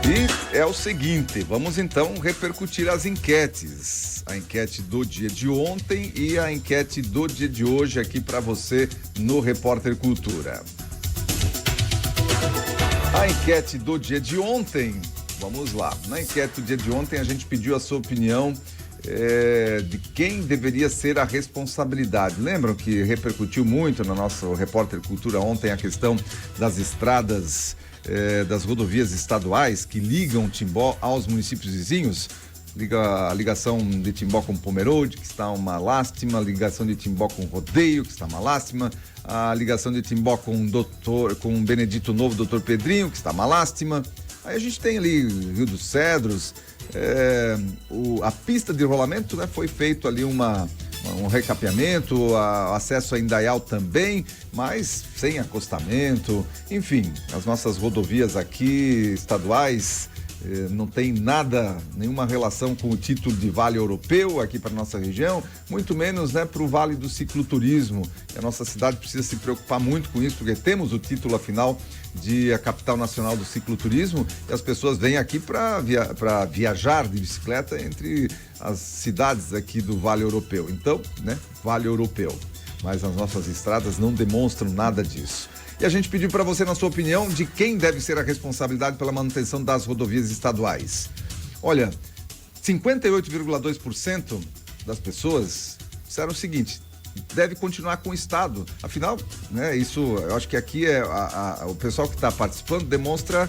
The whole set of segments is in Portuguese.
E é o seguinte, vamos então repercutir as enquetes. A enquete do dia de ontem e a enquete do dia de hoje aqui para você no Repórter Cultura. A enquete do dia de ontem, vamos lá. Na enquete do dia de ontem a gente pediu a sua opinião de quem deveria ser a responsabilidade. Lembram que repercutiu muito no nosso Repórter Cultura ontem a questão das estradas, das rodovias estaduais que ligam Timbó aos municípios vizinhos? A ligação de Timbó com Pomerode, que está uma lástima, a ligação de Timbó com Rodeio, que está uma lástima, a ligação de Timbó com Benedito Novo, Doutor Pedrinho, que está uma lástima. Aí a gente tem ali Rio dos Cedros, a pista de rolamento, né, foi feito ali um recapeamento, o acesso a Indaial também, mas sem acostamento, enfim, as nossas rodovias aqui estaduais não tem nenhuma relação com o título de Vale Europeu aqui para nossa região, muito menos, né, para o Vale do Cicloturismo. A nossa cidade precisa se preocupar muito com isso, porque temos o título, afinal, de a capital nacional do cicloturismo, e as pessoas vêm aqui para viajar de bicicleta entre as cidades aqui do Vale Europeu. Então, né, Vale Europeu. Mas as nossas estradas não demonstram nada disso. E a gente pediu para você, na sua opinião, de quem deve ser a responsabilidade pela manutenção das rodovias estaduais. Olha, 58,2% das pessoas disseram o seguinte: deve continuar com o Estado. Afinal, né, isso, eu acho que aqui o pessoal que está participando demonstra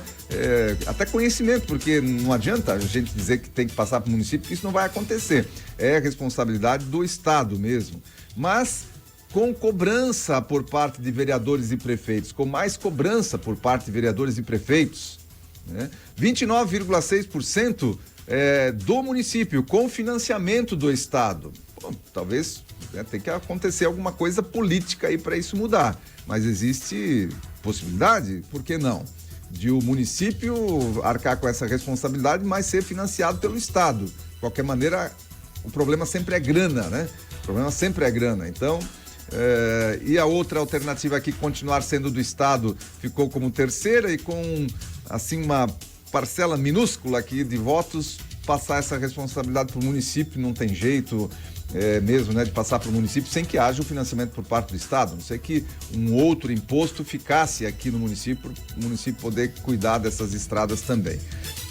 até conhecimento, porque não adianta a gente dizer que tem que passar para o município, que isso não vai acontecer. É responsabilidade do Estado mesmo. Mas com cobrança por parte de vereadores e prefeitos, com mais cobrança por parte de vereadores e prefeitos, né? 29,6% do município, com financiamento do Estado. Bom, talvez tem que acontecer alguma coisa política aí para isso mudar, mas existe possibilidade, por que não? De o município arcar com essa responsabilidade, mas ser financiado pelo Estado. De qualquer maneira, o problema sempre é grana, né? O problema sempre é grana, então... e a outra alternativa aqui, continuar sendo do Estado, ficou como terceira, e com assim uma parcela minúscula aqui de votos, passar essa responsabilidade para o município. Não tem jeito mesmo, né, de passar para o município sem que haja o financiamento por parte do Estado, não sei que um outro imposto ficasse aqui no município, para o município poder cuidar dessas estradas também.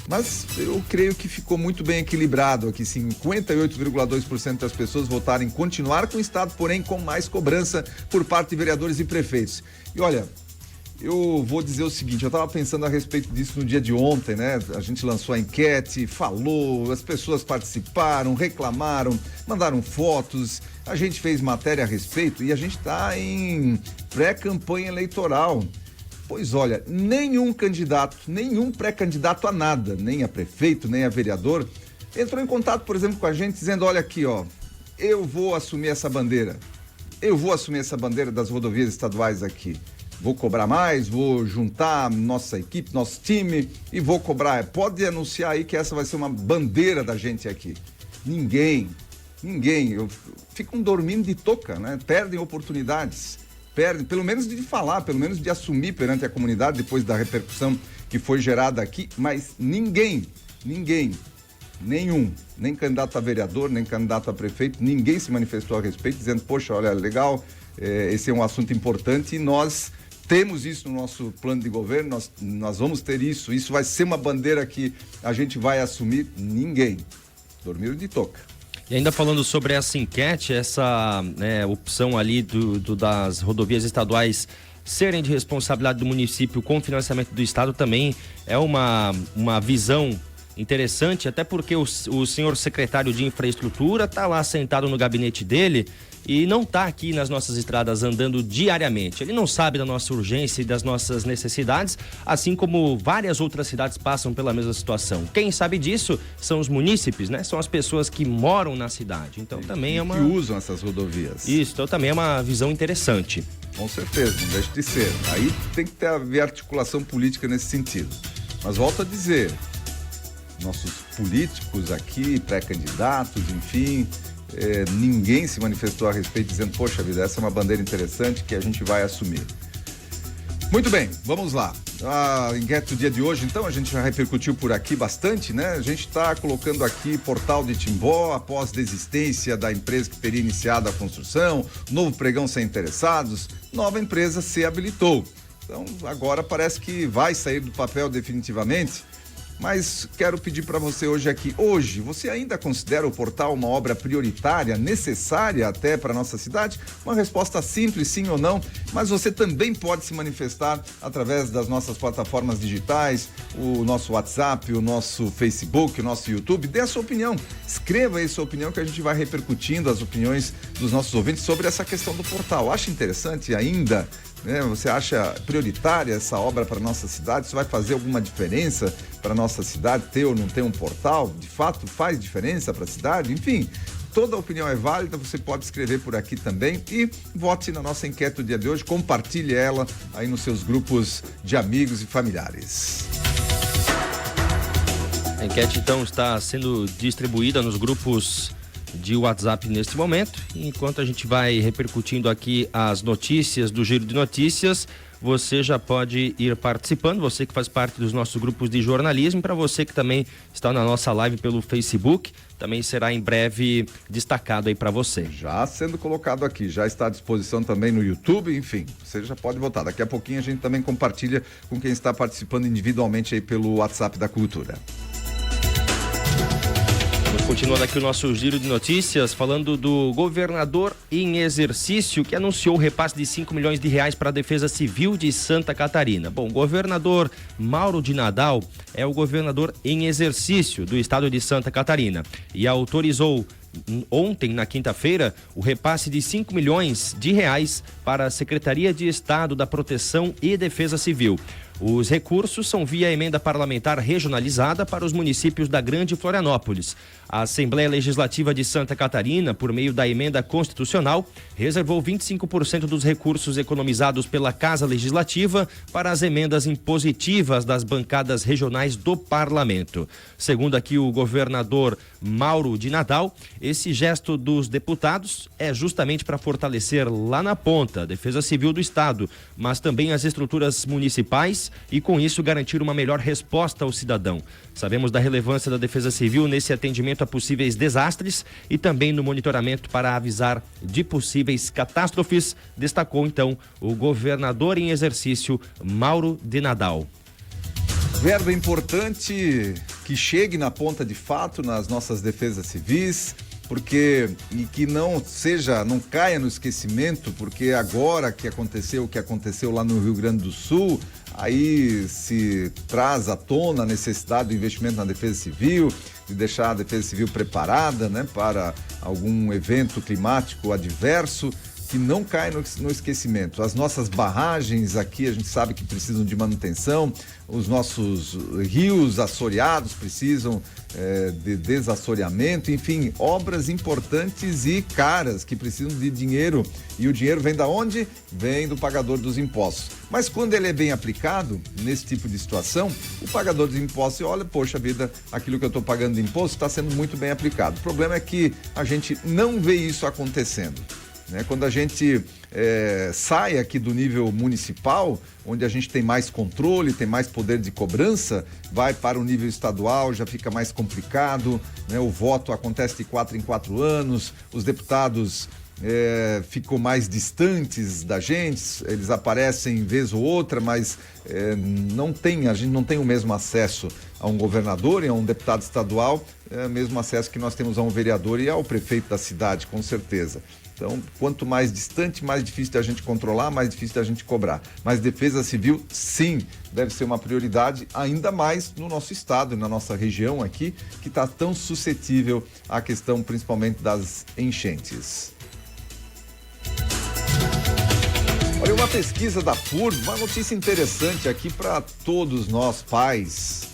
Mas eu creio que ficou muito bem equilibrado aqui, 58,2% das pessoas votaram em continuar com o Estado, porém com mais cobrança por parte de vereadores e prefeitos. E olha, eu vou dizer o seguinte, eu estava pensando a respeito disso no dia de ontem, né? A gente lançou a enquete, falou, as pessoas participaram, reclamaram, mandaram fotos, a gente fez matéria a respeito e a gente está em pré-campanha eleitoral. Pois olha, nenhum pré-candidato a nada, nem a prefeito, nem a vereador, entrou em contato, por exemplo, com a gente, dizendo: olha aqui, ó, eu vou assumir essa bandeira das rodovias estaduais aqui. Vou cobrar mais, vou juntar nossa equipe, nosso time e vou cobrar. Pode anunciar aí que essa vai ser uma bandeira da gente aqui. Ninguém, ficam dormindo de touca, né? Perdem oportunidades. Pelo menos de falar, pelo menos de assumir perante a comunidade depois da repercussão que foi gerada aqui, mas nenhum, nem candidato a vereador, nem candidato a prefeito, ninguém se manifestou a respeito, dizendo: poxa, olha, legal, esse é um assunto importante e nós temos isso no nosso plano de governo, nós vamos ter isso vai ser uma bandeira que a gente vai assumir. Ninguém, dormiram de touca. E ainda falando sobre essa enquete, essa opção ali das rodovias estaduais serem de responsabilidade do município com financiamento do Estado, também é uma visão interessante, até porque o senhor secretário de Infraestrutura está lá sentado no gabinete dele e não está aqui nas nossas estradas andando diariamente. Ele não sabe da nossa urgência e das nossas necessidades, assim como várias outras cidades passam pela mesma situação. Quem sabe disso são os munícipes, né? São as pessoas que moram na cidade. Então também que usam essas rodovias. Isso, então também é uma visão interessante. Com certeza, não deixa de ser. Aí tem que haver articulação política nesse sentido. Mas volto a dizer, nossos políticos aqui, pré-candidatos, enfim... ninguém se manifestou a respeito dizendo: poxa vida, essa é uma bandeira interessante que a gente vai assumir. Muito bem, vamos lá. A enquete do dia de hoje, então, a gente já repercutiu por aqui bastante, né? A gente está colocando aqui Portal de Timbó, após desistência da empresa que teria iniciado a construção, novo pregão sem interessados, nova empresa se habilitou. Então, agora parece que vai sair do papel definitivamente. Mas quero pedir para você hoje aqui, você ainda considera o portal uma obra prioritária, necessária até para a nossa cidade? Uma resposta simples, sim ou não, mas você também pode se manifestar através das nossas plataformas digitais, o nosso WhatsApp, o nosso Facebook, o nosso YouTube. Dê a sua opinião, escreva aí sua opinião que a gente vai repercutindo as opiniões dos nossos ouvintes sobre essa questão do portal. Acha interessante ainda? Você acha prioritária essa obra para a nossa cidade? Isso vai fazer alguma diferença para a nossa cidade, ter ou não ter um portal? De fato, faz diferença para a cidade? Enfim, toda opinião é válida, você pode escrever por aqui também e vote na nossa enquete do dia de hoje, compartilhe ela aí nos seus grupos de amigos e familiares. A enquete, então, está sendo distribuída nos grupos de WhatsApp neste momento. Enquanto a gente vai repercutindo aqui as notícias do Giro de Notícias, você já pode ir participando, você que faz parte dos nossos grupos de jornalismo, para você que também está na nossa live pelo Facebook, também será em breve destacado aí para você. Já sendo colocado aqui, já está à disposição também no YouTube, enfim, você já pode votar. Daqui a pouquinho a gente também compartilha com quem está participando individualmente aí pelo WhatsApp da Cultura. Continuando aqui o nosso giro de notícias, falando do governador em exercício que anunciou o repasse de 5 milhões de reais para a Defesa Civil de Santa Catarina. Bom, o governador Mauro de Nadal é o governador em exercício do estado de Santa Catarina e autorizou ontem, na quinta-feira, o repasse de 5 milhões de reais para a Secretaria de Estado da Proteção e Defesa Civil. Os recursos são via emenda parlamentar regionalizada para os municípios da Grande Florianópolis. A Assembleia Legislativa de Santa Catarina, por meio da emenda constitucional, reservou 25% dos recursos economizados pela Casa Legislativa para as emendas impositivas das bancadas regionais do Parlamento. Segundo aqui o governador Mauro de Nadal, esse gesto dos deputados é justamente para fortalecer lá na ponta a Defesa Civil do Estado, mas também as estruturas municipais e com isso garantir uma melhor resposta ao cidadão. Sabemos da relevância da Defesa Civil nesse atendimento a possíveis desastres e também no monitoramento para avisar de possíveis catástrofes, destacou então o governador em exercício Mauro de Nadal. Verba importante que chegue na ponta de fato nas nossas defesas civis, e que não caia no esquecimento, porque agora que aconteceu o que aconteceu lá no Rio Grande do Sul, aí se traz à tona a necessidade do investimento na Defesa Civil, de deixar a Defesa Civil preparada, né, para algum evento climático adverso, que não cai no esquecimento. As nossas barragens aqui, a gente sabe que precisam de manutenção, os nossos rios assoreados precisam de desassoreamento, enfim, obras importantes e caras que precisam de dinheiro. E o dinheiro vem da onde? Vem do pagador dos impostos. Mas quando ele é bem aplicado, nesse tipo de situação, o pagador dos impostos olha, poxa vida, aquilo que eu estou pagando de imposto está sendo muito bem aplicado. O problema é que a gente não vê isso acontecendo. Quando a gente sai aqui do nível municipal, onde a gente tem mais controle, tem mais poder de cobrança, vai para o nível estadual, já fica mais complicado, né? O voto acontece de 4 em 4 anos, os deputados ficam mais distantes da gente, eles aparecem vez ou outra, mas a gente não tem o mesmo acesso a um governador e a um deputado estadual, mesmo acesso que nós temos a um vereador e ao prefeito da cidade, com certeza. Então, quanto mais distante, mais difícil da gente controlar, mais difícil da gente cobrar. Mas Defesa Civil, sim, deve ser uma prioridade, ainda mais no nosso estado, na nossa região aqui, que está tão suscetível à questão, principalmente, das enchentes. Olha, uma pesquisa da FURB, uma notícia interessante aqui para todos nós, pais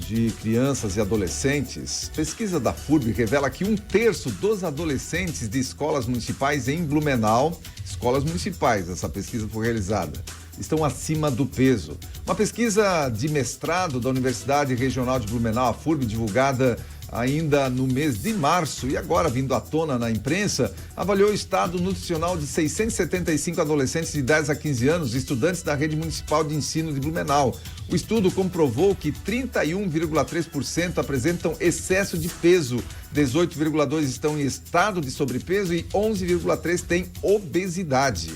de crianças e adolescentes. Pesquisa da FURB revela que 1/3 dos adolescentes de escolas municipais em Blumenau, escolas municipais, essa pesquisa foi realizada, estão acima do peso. Uma pesquisa de mestrado da Universidade Regional de Blumenau, a FURB, divulgada ainda no mês de março e agora vindo à tona na imprensa, avaliou o estado nutricional de 675 adolescentes de 10 a 15 anos, estudantes da rede municipal de ensino de Blumenau. O estudo comprovou que 31,3% apresentam excesso de peso, 18,2% estão em estado de sobrepeso e 11,3% têm obesidade.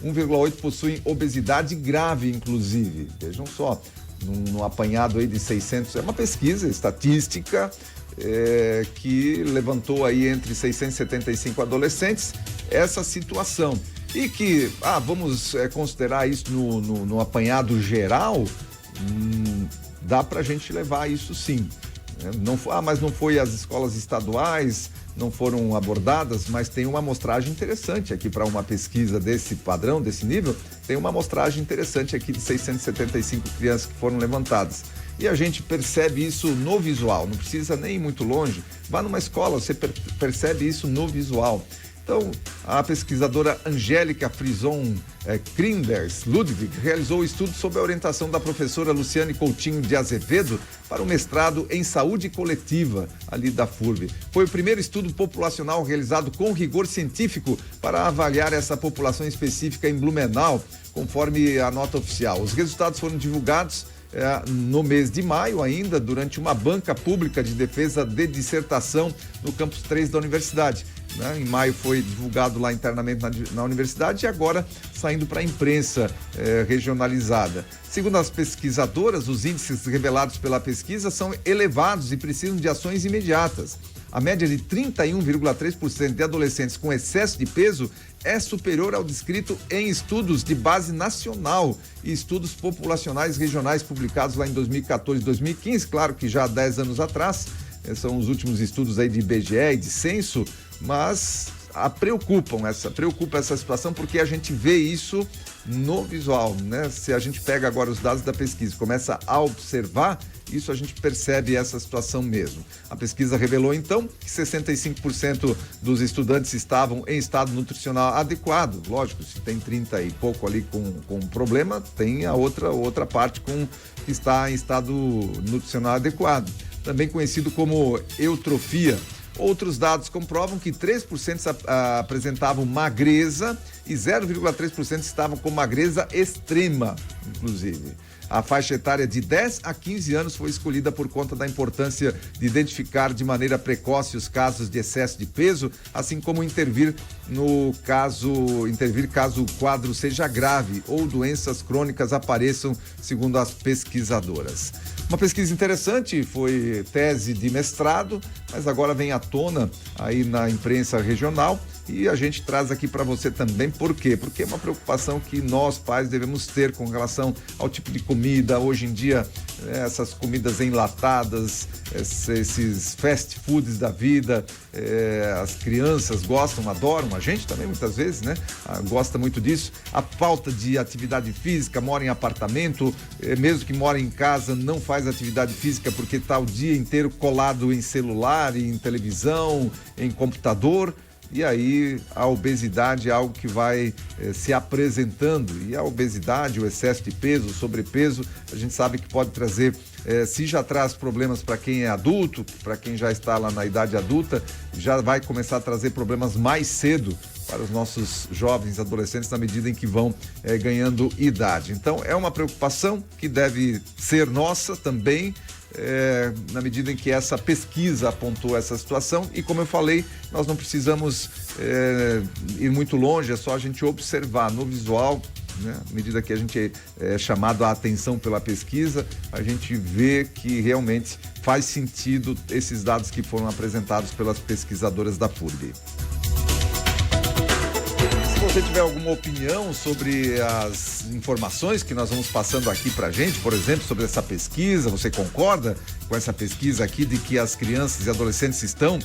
1,8% possuem obesidade grave, inclusive. Vejam só, num apanhado aí de 600, é uma pesquisa estatística que levantou aí entre 675 adolescentes essa situação. E que, vamos considerar isso no apanhado geral, dá pra gente levar isso sim. Mas não foi as escolas estaduais, não foram abordadas, mas tem uma amostragem interessante aqui para uma pesquisa desse padrão, desse nível, tem uma amostragem interessante aqui de 675 crianças que foram levantadas. E a gente percebe isso no visual, não precisa nem ir muito longe. Vá numa escola, você percebe isso no visual. Então, a pesquisadora Angélica Frison Krinders Ludwig realizou o estudo sob a orientação da professora Luciane Coutinho de Azevedo para o mestrado em saúde coletiva ali da FURB. Foi o primeiro estudo populacional realizado com rigor científico para avaliar essa população específica em Blumenau, conforme a nota oficial. Os resultados foram divulgados no mês de maio ainda, durante uma banca pública de defesa de dissertação no campus 3 da universidade. Em maio foi divulgado lá internamente na universidade e agora saindo para a imprensa regionalizada. Segundo as pesquisadoras, os índices revelados pela pesquisa são elevados e precisam de ações imediatas. A média de 31,3% de adolescentes com excesso de peso é superior ao descrito em estudos de base nacional e estudos populacionais regionais publicados lá em 2014 e 2015, claro que já há 10 anos atrás, são os últimos estudos aí de IBGE e de censo, mas preocupa essa situação porque a gente vê isso no visual, né? Se a gente pega agora os dados da pesquisa, começa a observar, isso a gente percebe essa situação mesmo. A pesquisa revelou então que 65% dos estudantes estavam em estado nutricional adequado. Lógico, se tem 30 e pouco ali com problema, tem a outra parte que está em estado nutricional adequado. Também conhecido como eutrofia. Outros dados comprovam que 3% apresentavam magreza e 0,3% estavam com magreza extrema, inclusive. A faixa etária de 10 a 15 anos foi escolhida por conta da importância de identificar de maneira precoce os casos de excesso de peso, assim como intervir caso o quadro seja grave ou doenças crônicas apareçam, segundo as pesquisadoras. Uma pesquisa interessante, foi tese de mestrado, mas agora vem à tona aí na imprensa regional e a gente traz aqui para você também. Por quê? Porque é uma preocupação que nós, pais, devemos ter com relação ao tipo de comida. Hoje em dia, essas comidas enlatadas, esses fast foods da vida, as crianças gostam, adoram, a gente também muitas vezes, né? Gosta muito disso. A falta de atividade física, mora em apartamento, mesmo que mora em casa, não faz atividade física porque está o dia inteiro colado em celular, em televisão, em computador. E aí a obesidade é algo que vai se apresentando. E a obesidade, o excesso de peso, o sobrepeso, a gente sabe que pode trazer, se já traz problemas para quem é adulto, para quem já está lá na idade adulta, já vai começar a trazer problemas mais cedo para os nossos jovens adolescentes na medida em que vão ganhando idade. Então é uma preocupação que deve ser nossa também, na medida em que essa pesquisa apontou essa situação e, como eu falei, nós não precisamos ir muito longe, é só a gente observar no visual, né? À medida que a gente é chamado a atenção pela pesquisa, a gente vê que realmente faz sentido esses dados que foram apresentados pelas pesquisadoras da FURB. Se você tiver alguma opinião sobre as informações que nós vamos passando aqui pra gente, por exemplo, sobre essa pesquisa, você concorda com essa pesquisa aqui de que as crianças e adolescentes estão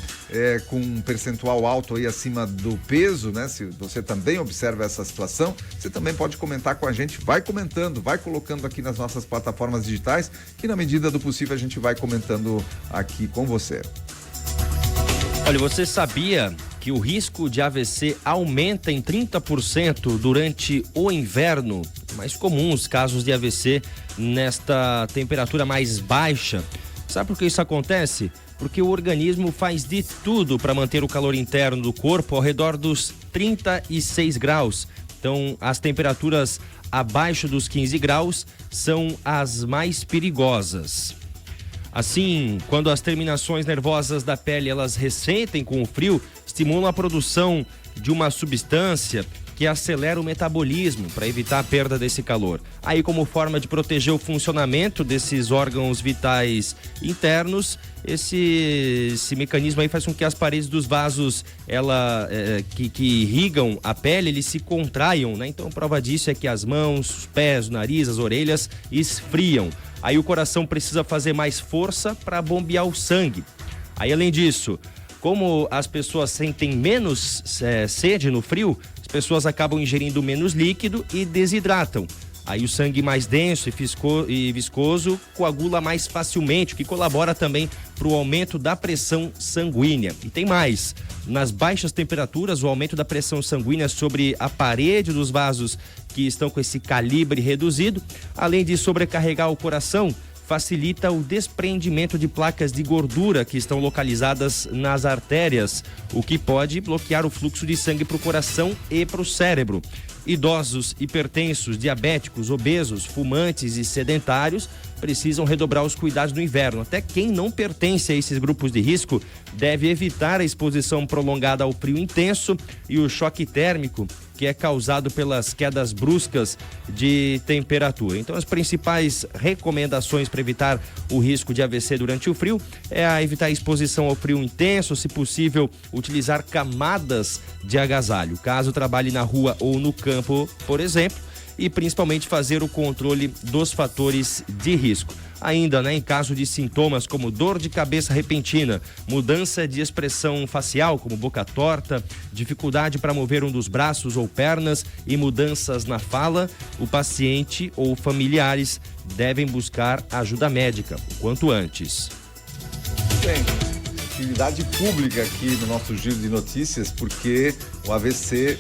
com um percentual alto aí acima do peso, né? Se você também observa essa situação, você também pode comentar com a gente, vai comentando, vai colocando aqui nas nossas plataformas digitais, que na medida do possível a gente vai comentando aqui com você. Olha, você sabia que o risco de AVC aumenta em 30% durante o inverno? É mais comum os casos de AVC nesta temperatura mais baixa. Sabe por que isso acontece? Porque o organismo faz de tudo para manter o calor interno do corpo ao redor dos 36 graus. Então, as temperaturas abaixo dos 15 graus são as mais perigosas. Assim, quando as terminações nervosas da pele elas ressentem com o frio, estimulam a produção de uma substância que acelera o metabolismo para evitar a perda desse calor. Aí, como forma de proteger o funcionamento desses órgãos vitais internos, esse mecanismo aí faz com que as paredes dos vasos que irrigam a pele, eles se contraiam, né? Então, prova disso é que as mãos, os pés, o nariz, as orelhas esfriam. Aí o coração precisa fazer mais força para bombear o sangue. Aí, além disso, como as pessoas sentem menos sede no frio, as pessoas acabam ingerindo menos líquido e desidratam. Aí o sangue mais denso e viscoso coagula mais facilmente, o que colabora também para o aumento da pressão sanguínea. E tem mais, nas baixas temperaturas, o aumento da pressão sanguínea sobre a parede dos vasos que estão com esse calibre reduzido, além de sobrecarregar o coração, facilita o desprendimento de placas de gordura que estão localizadas nas artérias, o que pode bloquear o fluxo de sangue para o coração e para o cérebro. Idosos, hipertensos, diabéticos, obesos, fumantes e sedentários precisam redobrar os cuidados no inverno. Até quem não pertence a esses grupos de risco deve evitar a exposição prolongada ao frio intenso e o choque térmico, que é causado pelas quedas bruscas de temperatura. Então, as principais recomendações para evitar o risco de AVC durante o frio é evitar a exposição ao frio intenso, se possível, utilizar camadas de agasalho. Caso trabalhe na rua ou no campo, por exemplo, e principalmente fazer o controle dos fatores de risco. Ainda, em caso de sintomas como dor de cabeça repentina, mudança de expressão facial, como boca torta, dificuldade para mover um dos braços ou pernas e mudanças na fala, o paciente ou familiares devem buscar ajuda médica o quanto antes. Bem, atividade pública aqui no nosso giro de notícias, porque o AVC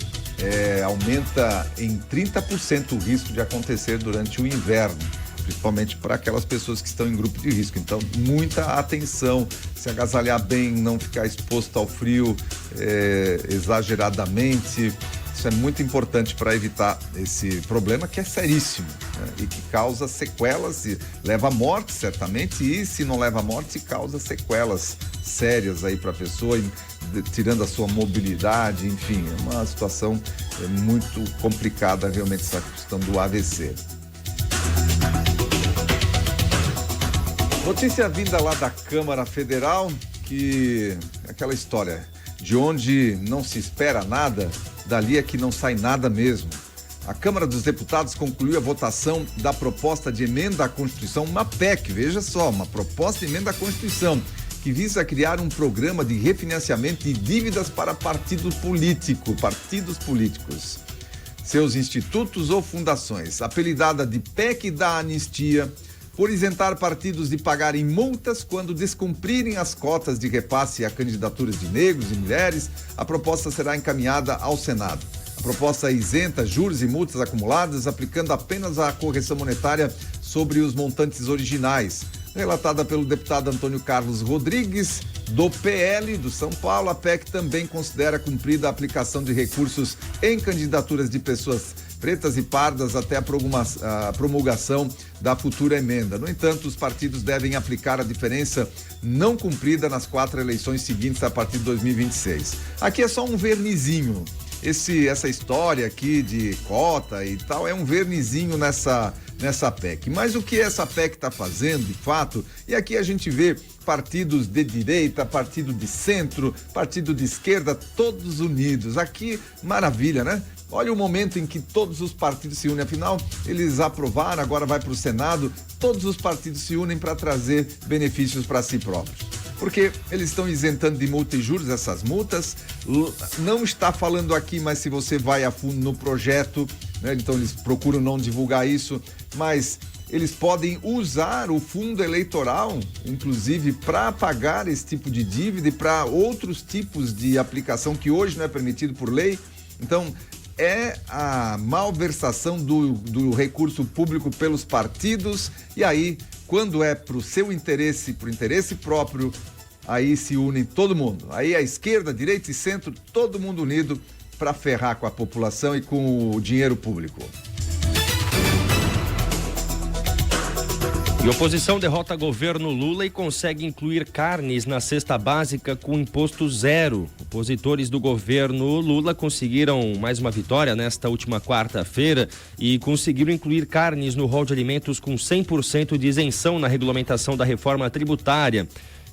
aumenta em 30% o risco de acontecer durante o inverno, principalmente para aquelas pessoas que estão em grupo de risco. Então, muita atenção, se agasalhar bem, não ficar exposto ao frio exageradamente. Isso é muito importante para evitar esse problema que é seríssimo, né? E que causa sequelas, e leva à morte certamente, e se não leva à morte, causa sequelas sérias aí para a pessoa, tirando a sua mobilidade, enfim, é uma situação muito complicada realmente essa questão do AVC. Notícia vinda lá da Câmara Federal, que é aquela história de onde não se espera nada, dali é que não sai nada mesmo. A Câmara dos Deputados concluiu a votação da proposta de emenda à Constituição, uma PEC, veja só, uma proposta de emenda à Constituição, que visa criar um programa de refinanciamento de dívidas para partidos políticos, seus institutos ou fundações, apelidada de PEC da Anistia, por isentar partidos de pagarem multas quando descumprirem as cotas de repasse a candidaturas de negros e mulheres. A proposta será encaminhada ao Senado. A proposta isenta juros e multas acumuladas, aplicando apenas a correção monetária sobre os montantes originais. Relatada pelo deputado Antônio Carlos Rodrigues, do PL do São Paulo, a PEC também considera cumprida a aplicação de recursos em candidaturas de pessoas pretas e pardas até a promulgação da futura emenda. No entanto, os partidos devem aplicar a diferença não cumprida nas 4 eleições seguintes a partir de 2026. Aqui é só um vernizinho. Essa história aqui de cota e tal é um vernizinho nessa PEC. Mas o que essa PEC está fazendo, de fato, e aqui a gente vê partidos de direita, partido de centro, partido de esquerda, todos unidos. Aqui, maravilha, né? Olha o momento em que todos os partidos se unem, afinal, eles aprovaram, agora vai para o Senado, todos os partidos se unem para trazer benefícios para si próprios. Porque eles estão isentando de multa e juros essas multas, não está falando aqui, mas se você vai a fundo no projeto, né, então eles procuram não divulgar isso, mas eles podem usar o fundo eleitoral, inclusive, para pagar esse tipo de dívida e para outros tipos de aplicação que hoje não é permitido por lei. Então, é a malversação do recurso público pelos partidos, e aí Quando é para o seu interesse, para o interesse próprio, aí se unem todo mundo. Aí a esquerda, direita e centro, todo mundo unido para ferrar com a população e com o dinheiro público. E oposição derrota governo Lula e consegue incluir carnes na cesta básica com imposto zero. Opositores do governo Lula conseguiram mais uma vitória nesta última quarta-feira e conseguiram incluir carnes no rol de alimentos com 100% de isenção na regulamentação da reforma tributária.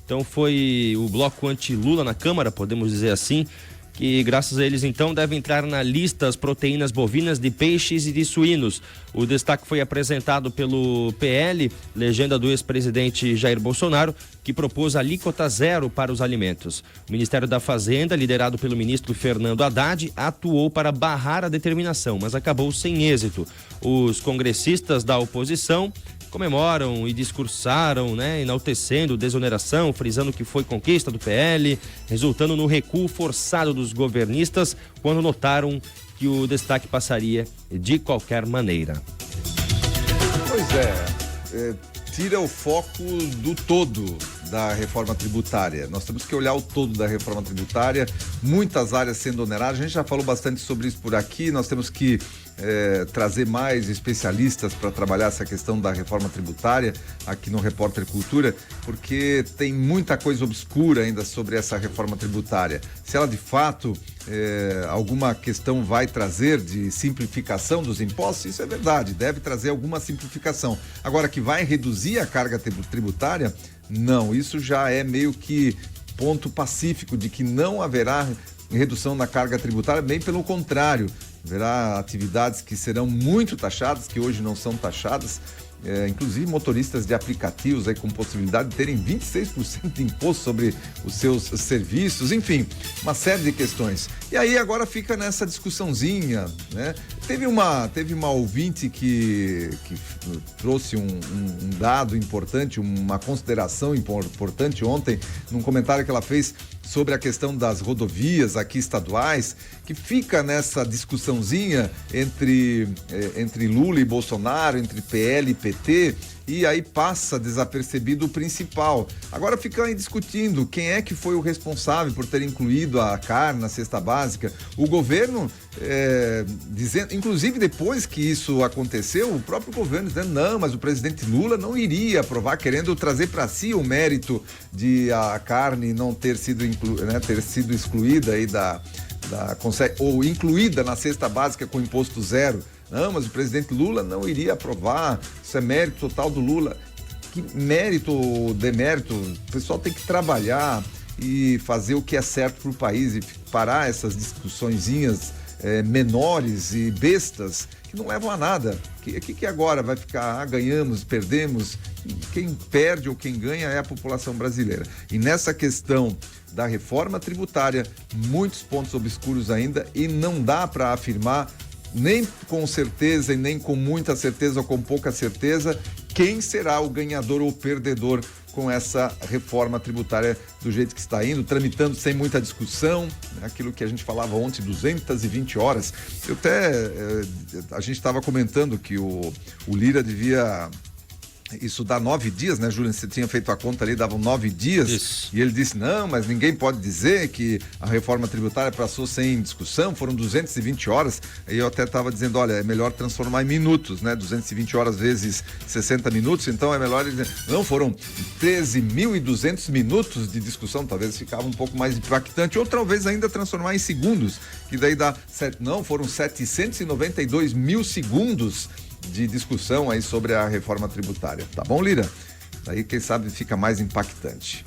Então foi o bloco anti-Lula na Câmara, podemos dizer assim, que graças a eles então devem entrar na lista as proteínas bovinas, de peixes e de suínos. O destaque foi apresentado pelo PL, legenda do ex-presidente Jair Bolsonaro, que propôs alíquota zero para os alimentos. O Ministério da Fazenda, liderado pelo ministro Fernando Haddad, atuou para barrar a determinação, mas acabou sem êxito. Os congressistas da oposição comemoram e discursaram, enaltecendo desoneração, frisando que foi conquista do PL, resultando no recuo forçado dos governistas quando notaram que o destaque passaria de qualquer maneira. Pois tira o foco do todo da reforma tributária. Nós temos que olhar o todo da reforma tributária, muitas áreas sendo oneradas, a gente já falou bastante sobre isso por aqui, nós temos que trazer mais especialistas para trabalhar essa questão da reforma tributária aqui no Repórter Cultura, porque tem muita coisa obscura ainda sobre essa reforma tributária. Se ela de fato alguma questão vai trazer de simplificação dos impostos, isso é verdade, deve trazer alguma simplificação. Agora, que vai reduzir a carga tributária, não, isso já é meio que ponto pacífico de que não haverá redução na carga tributária, bem pelo contrário, haverá atividades que serão muito taxadas, que hoje não são taxadas, inclusive motoristas de aplicativos aí com possibilidade de terem 26% de imposto sobre os seus serviços, enfim, uma série de questões. E aí agora fica nessa discussãozinha, né? Teve uma ouvinte que trouxe um dado importante, uma consideração importante ontem, num comentário que ela fez sobre a questão das rodovias aqui estaduais, que fica nessa discussãozinha entre Lula e Bolsonaro, entre PL e PT, e aí passa desapercebido o principal. Agora fica aí discutindo quem é que foi o responsável por ter incluído a carne na cesta básica. O governo dizendo, inclusive depois que isso aconteceu, o próprio governo dizendo, não, mas o presidente Lula não iria aprovar, querendo trazer para si o mérito de a carne não ter sido, ter sido excluída aí ou incluída na cesta básica com imposto zero. Não, mas o presidente Lula não iria aprovar, isso é mérito total do Lula. Que mérito ou demérito? O pessoal tem que trabalhar e fazer o que é certo para o país e parar essas discussõezinhas menores e bestas que não levam a nada. Que agora vai ficar, ganhamos, perdemos? Quem perde ou quem ganha é a população brasileira. E nessa questão da reforma tributária, muitos pontos obscuros ainda, e não dá para afirmar nem com certeza e nem com muita certeza ou com pouca certeza quem será o ganhador ou perdedor com essa reforma tributária do jeito que está indo, tramitando sem muita discussão, aquilo que a gente falava ontem, 220 horas. A gente estava comentando que o Lira devia... Isso dá 9 dias, né, Júlio? Você tinha feito a conta ali, davam 9 dias. Isso. E ele disse, não, mas ninguém pode dizer que a reforma tributária passou sem discussão, foram 220 horas. Aí eu até estava dizendo, olha, é melhor transformar em minutos, né? 220 horas vezes 60 minutos, então é melhor dizer, não, foram 13.200 minutos de discussão, talvez ficava um pouco mais impactante, ou talvez ainda transformar em segundos, que daí dá, não, foram 792 mil segundos de discussão aí sobre a reforma tributária. Tá bom, Lira? Daí, quem sabe, fica mais impactante.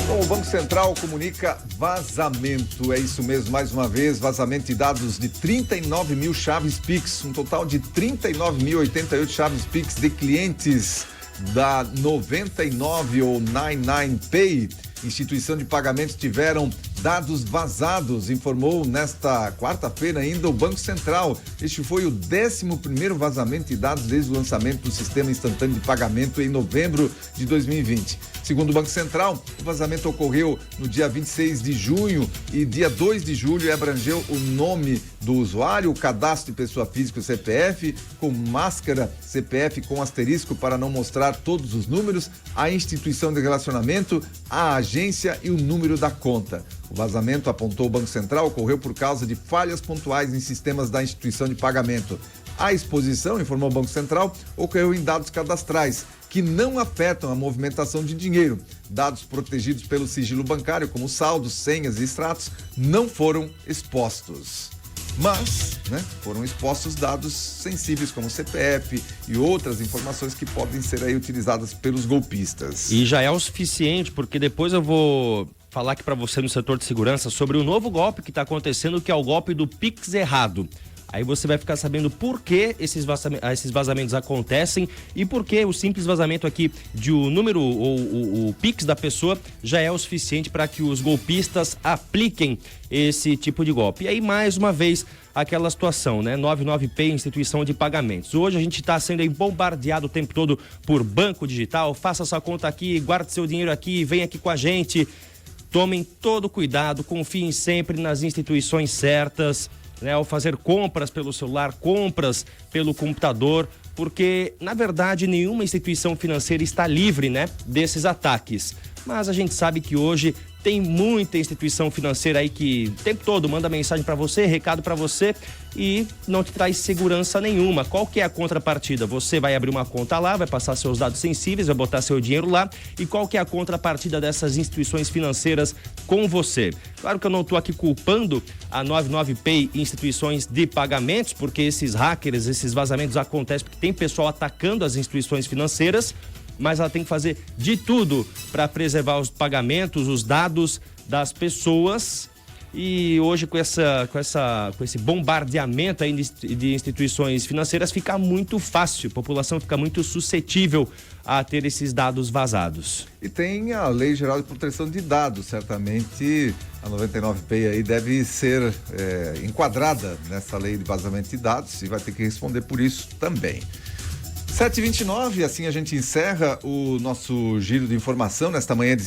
Bom, o Banco Central comunica vazamento. É isso mesmo, mais uma vez, vazamento de dados de 39 mil chaves Pix, um total de 39.088 chaves Pix de clientes da 99 ou 99 Pay. Instituição de pagamentos tiveram dados vazados, informou nesta quarta-feira ainda o Banco Central. Este foi o 11º vazamento de dados desde o lançamento do sistema instantâneo de pagamento em novembro de 2020. Segundo o Banco Central, o vazamento ocorreu no dia 26 de junho e dia 2 de julho e abrangeu o nome do usuário, o cadastro de pessoa física, o CPF, com máscara, CPF com asterisco para não mostrar todos os números, a instituição de relacionamento, a agência e o número da conta. O vazamento, apontou o Banco Central, ocorreu por causa de falhas pontuais em sistemas da instituição de pagamento. A exposição, informou o Banco Central, ocorreu em dados cadastrais, que não afetam a movimentação de dinheiro. Dados protegidos pelo sigilo bancário, como saldos, senhas e extratos, não foram expostos. Mas, foram expostos dados sensíveis como CPF e outras informações que podem ser aí utilizadas pelos golpistas. E já é o suficiente, porque depois eu vou falar aqui para você no setor de segurança sobre o novo golpe que está acontecendo, que é o golpe do Pix errado. Aí você vai ficar sabendo por que esses vazamentos acontecem e por que o simples vazamento aqui de o número ou o Pix da pessoa já é o suficiente para que os golpistas apliquem esse tipo de golpe. E aí, mais uma vez, aquela situação, 99Pay, instituição de pagamentos. Hoje a gente está sendo aí bombardeado o tempo todo por banco digital. Faça sua conta aqui, guarde seu dinheiro aqui, vem aqui com a gente. Tomem todo cuidado, confiem sempre nas instituições certas. Ao fazer compras pelo celular, compras pelo computador, porque, na verdade, nenhuma instituição financeira está livre, desses ataques. Mas a gente sabe que hoje tem muita instituição financeira aí que o tempo todo manda mensagem para você, recado para você e não te traz segurança nenhuma. Qual que é a contrapartida? Você vai abrir uma conta lá, vai passar seus dados sensíveis, vai botar seu dinheiro lá. E qual que é a contrapartida dessas instituições financeiras com você? Claro que eu não estou aqui culpando a 99Pay e instituições de pagamentos, porque esses hackers, esses vazamentos acontecem porque tem pessoal atacando as instituições financeiras, mas ela tem que fazer de tudo para preservar os pagamentos, os dados das pessoas. E hoje com esse bombardeamento aí de instituições financeiras fica muito fácil, a população fica muito suscetível a ter esses dados vazados. E tem a Lei Geral de Proteção de Dados, certamente a 99Pay aí deve ser enquadrada nessa lei de vazamento de dados e vai ter que responder por isso também. 7h29, assim a gente encerra o nosso giro de informação nesta manhã de